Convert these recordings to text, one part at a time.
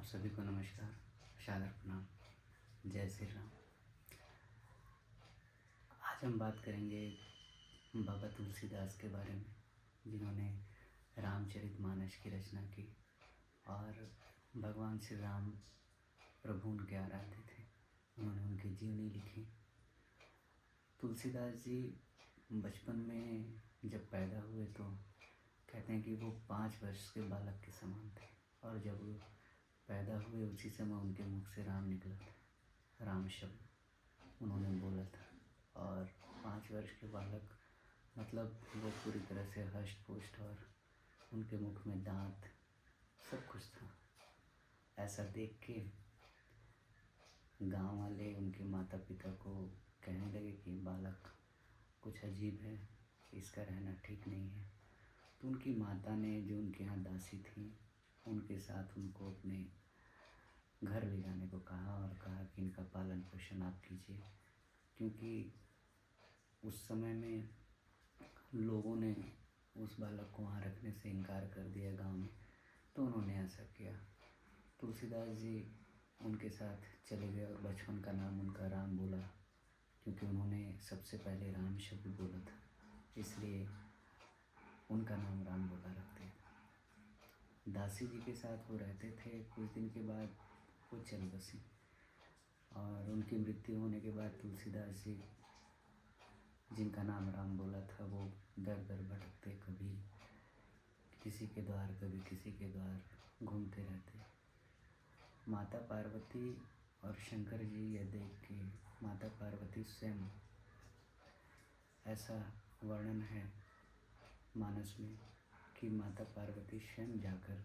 आप सभी को नमस्कार, सादर प्रणाम, जय श्री राम। आज हम बात करेंगे बाबा तुलसीदास के बारे में, जिन्होंने रामचरितमानस की रचना की और भगवान श्री राम प्रभु उनके आराध्य थे। उन्होंने उनकी जीवनी लिखी। तुलसीदास जी बचपन में जब पैदा हुए तो कहते हैं कि वो 5 वर्ष के बालक के समान थे, और जब वो पैदा हुए उसी समय उनके मुख से राम निकला था। राम शब्द उन्होंने बोला था, और 5 वर्ष के बालक मतलब वो पूरी तरह से हष्ट पुष्ट, और उनके मुख में दांत सब कुछ था। ऐसा देख के गांव वाले उनके माता पिता को कहने लगे कि बालक कुछ अजीब है, इसका रहना ठीक नहीं है। तो उनकी माता ने, जो उनके यहाँ दासी थी, उनके साथ उनको अपने घर ले जाने को कहा और कहा कि इनका पालन पोषण आप कीजिए, क्योंकि उस समय में लोगों ने उस बालक को वहाँ रखने से इनकार कर दिया गांव में। तो उन्होंने ऐसा किया। तुलसीदास जी उनके साथ चले गए और बचपन का नाम उनका राम बोला, क्योंकि उन्होंने सबसे पहले राम शब्द बोला था, इसलिए उनका नाम राम बोला रखते हैं। दासी जी के साथ वो रहते थे। कुछ दिन के बाद वो चल बसी, और उनकी मृत्यु होने के बाद तुलसीदास जी, जिनका नाम राम बोला था, वो दर दर भटकते, कभी किसी के द्वार कभी किसी के द्वार घूमते रहते। माता पार्वती और शंकर जी यह देख के, माता पार्वती स्वयं, ऐसा वर्णन है मानस में कि माता पार्वती स्वयं जाकर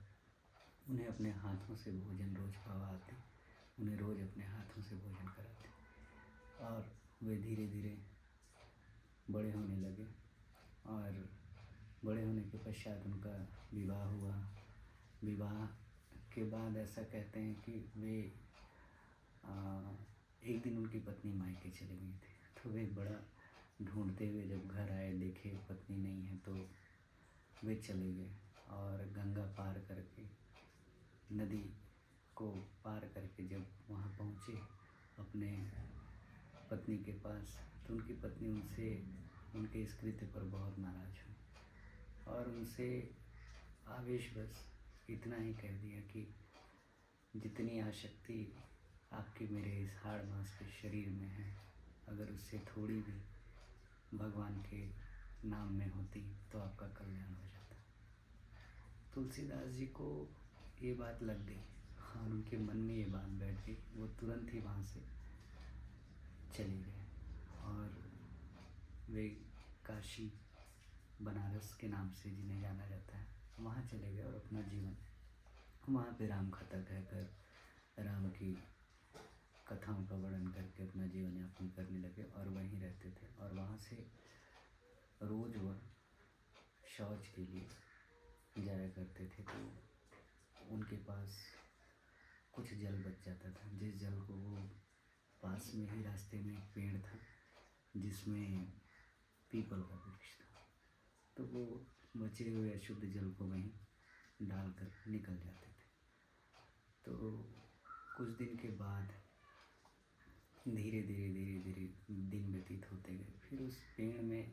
उन्हें अपने हाथों से भोजन रोज खवाती, उन्हें रोज अपने हाथों से भोजन कराती, और वे धीरे धीरे बड़े होने लगे। और बड़े होने के पश्चात उनका विवाह हुआ। विवाह के बाद ऐसा कहते हैं कि वे एक दिन उनकी पत्नी मायके चली गई थी। तो वे बड़ा ढूंढते हुए जब घर आए, देखे पत्नी नहीं है, तो वे चले गए और गंगा पार करके, नदी को पार करके जब वहाँ पहुँचे अपने पत्नी के पास, तो उनकी पत्नी उनसे, उनके इस कृत्य पर बहुत नाराज़ हुई और उनसे आवेशवश इतना ही कह दिया कि जितनी आसक्ति आपकी मेरे इस हाड़ मांस के शरीर में है, अगर उससे थोड़ी भी भगवान के नाम में होती तो आपका कल्याण हो जाता। तुलसीदास जी को ये बात लग गई और उनके मन में ये बात बैठ गई। वो तुरंत ही वहाँ से चले गए और वे काशी, बनारस के नाम से जिन्हें जाना जाता है, वहाँ चले गए और अपना जीवन वहाँ पे राम कथा कहकर, राम की कथाओं का वर्णन करके अपना जीवन यापन करने लगे और वहीं रहते थे। और वहाँ से रोज वह शौच के लिए जाया करते थे। तो उनके पास कुछ जल बच जाता था, जिस जल को वो, पास में ही रास्ते में एक पेड़ था जिसमें पीपल का वृक्ष था, तो वो बचे हुए अशुद्ध जल को वहीं डालकर निकल जाते थे। तो कुछ दिन के बाद धीरे धीरे दिन व्यतीत होते गए। फिर उस पेड़ में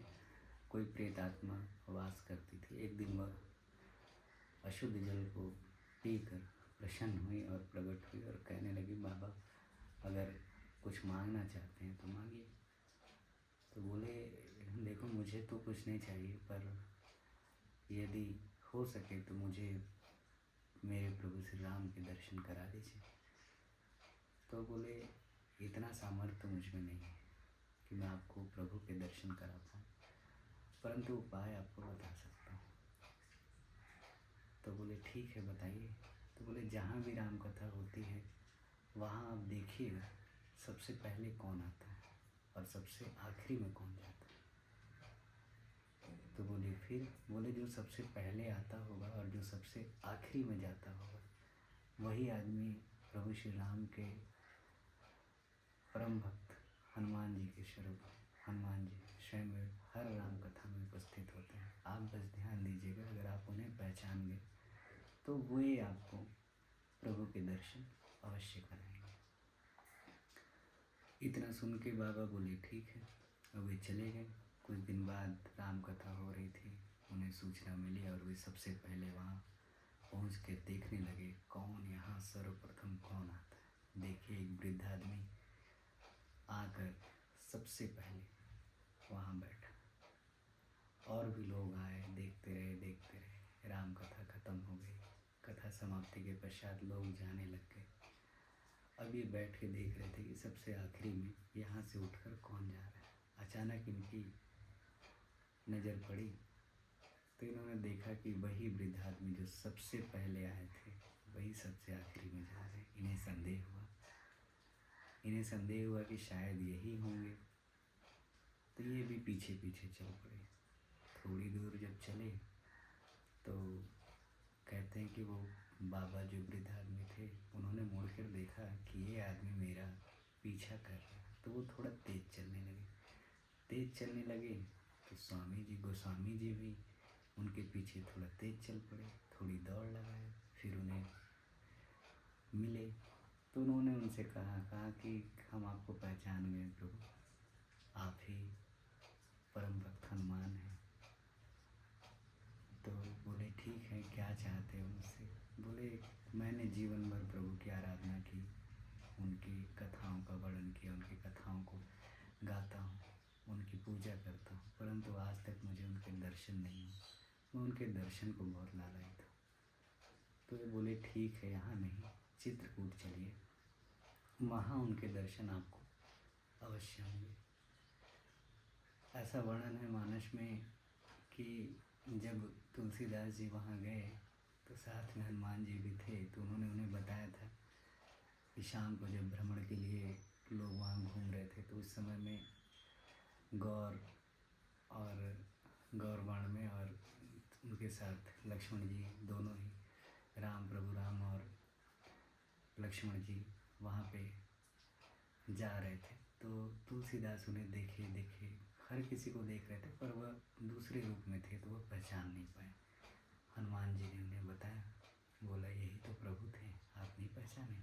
कोई प्रेत आत्मा वास करती थी। एक दिन वह अशुद्ध जल को पीकर प्रसन्न हुई और प्रकट हुई और कहने लगी, बाबा अगर कुछ मांगना चाहते हैं तो मांगिए। तो बोले, देखो मुझे तो कुछ नहीं चाहिए, पर यदि हो सके तो मुझे मेरे प्रभु श्री राम के दर्शन करा दीजिए। तो बोले, इतना सामर्थ्य मुझ में नहीं है कि मैं आपको प्रभु के दर्शन करा पाऊँ, परंतु उपाय आपको बता सकता हूँ। तो बोले, ठीक है बताइए। तो बोले, जहाँ भी राम कथा होती है वहाँ आप देखिएगा सबसे पहले कौन आता है और सबसे आखिरी में कौन जाता है। तो बोले, फिर बोले, जो सबसे पहले आता होगा और जो सबसे आखिरी में जाता होगा, वही आदमी प्रभु श्री राम के परम भक्त हनुमान जी के स्वरूप, हनुमान जी स्वयं हर राम कथा में उपस्थित होते हैं। आप बस ध्यान दीजिएगा, अगर आप उन्हें पहचान गए तो वे आपको प्रभु के दर्शन अवश्य कराएंगे। इतना सुन के बाबा बोले ठीक है, और वे चले गए। कुछ दिन बाद राम कथा हो रही थी, उन्हें सूचना मिली और वे सबसे पहले वहाँ पहुँच कर देखने लगे कौन यहाँ सर्वप्रथम कौन आता है। देखिए एक वृद्ध आदमी आकर सबसे पहले वहाँ बैठा, और भी लोग आए, देखते रहे। राम कथा खत्म हो गई। कथा समाप्ति के पश्चात लोग जाने लग गए। अब ये बैठ के देख रहे थे कि सबसे आखिरी में यहाँ से उठकर कौन जा रहा है। अचानक इनकी नज़र पड़ी तो इन्होंने देखा कि वही वृद्ध आदमी जो सबसे पहले आए थे वही सबसे आखिरी में जा रहे हैं। इन्हें संदेह हुआ कि शायद यही होंगे, तो ये भी पीछे पीछे चल पड़े। थोड़ी दूर जब चले तो कहते हैं कि वो बाबा जो वृद्ध आदमी थे उन्होंने मुड़ कर देखा कि ये आदमी मेरा पीछा कर रहा है, तो वो थोड़ा तेज़ चलने लगे तो स्वामी जी गोस्वामी जी भी उनके पीछे थोड़ा तेज़ चल पड़े। थोड़ी दौड़ लगाए, फिर उन्हें मिले तो उन्होंने उनसे कहा कि हम आपको पहचान गए प्रभु, आप ही परम भक्त हनुमान हैं। तो बोले ठीक है, क्या चाहते हो मुझसे? बोले मैंने जीवन भर प्रभु की आराधना की, उनकी कथाओं का वर्णन किया, उनकी कथाओं को गाता हूँ, उनकी पूजा करता हूँ, परंतु आज तक मुझे उनके दर्शन नहीं हुए। मैं उनके दर्शन को बहुत लालायित हूँ। तो ये बोले ठीक है, यहाँ नहीं, चित्रकूट चलिए, वहाँ उनके दर्शन आपको अवश्य होंगे। ऐसा वर्णन है मानस में कि जब तुलसीदास जी वहाँ गए तो साथ में हनुमान जी भी थे, तो उन्होंने उन्हें बताया था कि शाम को जब भ्रमण के लिए लोग वहाँ घूम रहे थे तो उस समय में गौरवाण में और उनके साथ लक्ष्मण जी दोनों ही, प्रभु राम और लक्ष्मण जी वहाँ पे जा रहे थे। तो तुलसीदास उन्हें देखे हर किसी को देख रहे थे, पर वह दूसरे रूप में थे तो वह पहचान नहीं पाए। हनुमान जी ने उन्हें बताया, बोला यही तो प्रभु थे, आप नहीं पहचाने?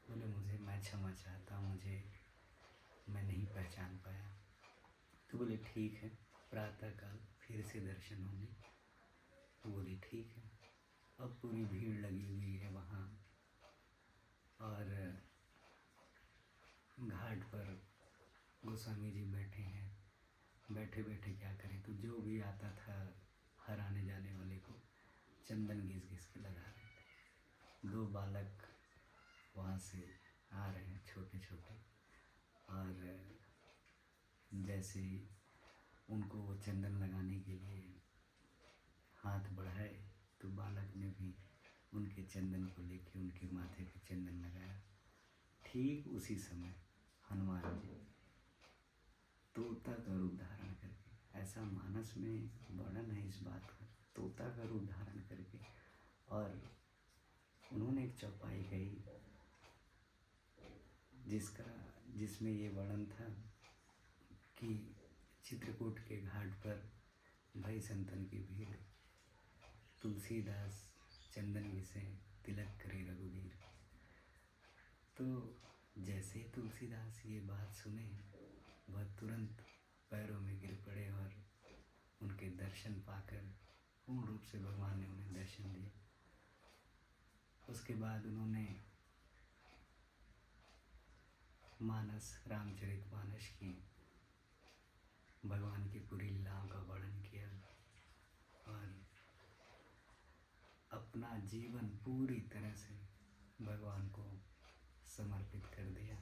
बोले मैं क्षमा चाहता हूँ, मैं नहीं पहचान पाया। तो बोले ठीक है, प्रातःकाल फिर से दर्शन होंगे। तो बोले ठीक है। अब पूरी भीड़ लगी हुई है वहाँ, और घाट पर गोस्वामी जी बैठे हैं। बैठे बैठे क्या करें, तो जो भी आता था हर आने जाने वाले को चंदन घिस घिस के लगा रहे थे। 2 बालक वहाँ से आ रहे हैं छोटे छोटे, और जैसे ही उनको वो चंदन लगाने के लिए हाथ बढ़ाए तो बालक ने भी उनके चंदन को लेके उनके माथे पे चंदन लगाया। ठीक उसी समय हनुमान जी तोता का रूप धारण करके, ऐसा मानस में वर्णन है इस बात का, तोता का रूप धारण करके, और उन्होंने एक चौपाई कही जिसमें ये वर्णन था कि चित्रकूट के घाट पर भई संतन की भीड़, तुलसीदास चंदन घिसे तिलक करे रघुवीर। तो जैसे ही तुलसीदास ये बात सुने वह तुरंत पैरों में गिर पड़े और उनके दर्शन पाकर पूर्ण रूप से भगवान ने उन्हें दर्शन दिए। उसके बाद उन्होंने रामचरितमानस की भगवान की पूरी लीलाओं का वर्णन किया और अपना जीवन पूरी तरह से भगवान को समर्पित कर दिया।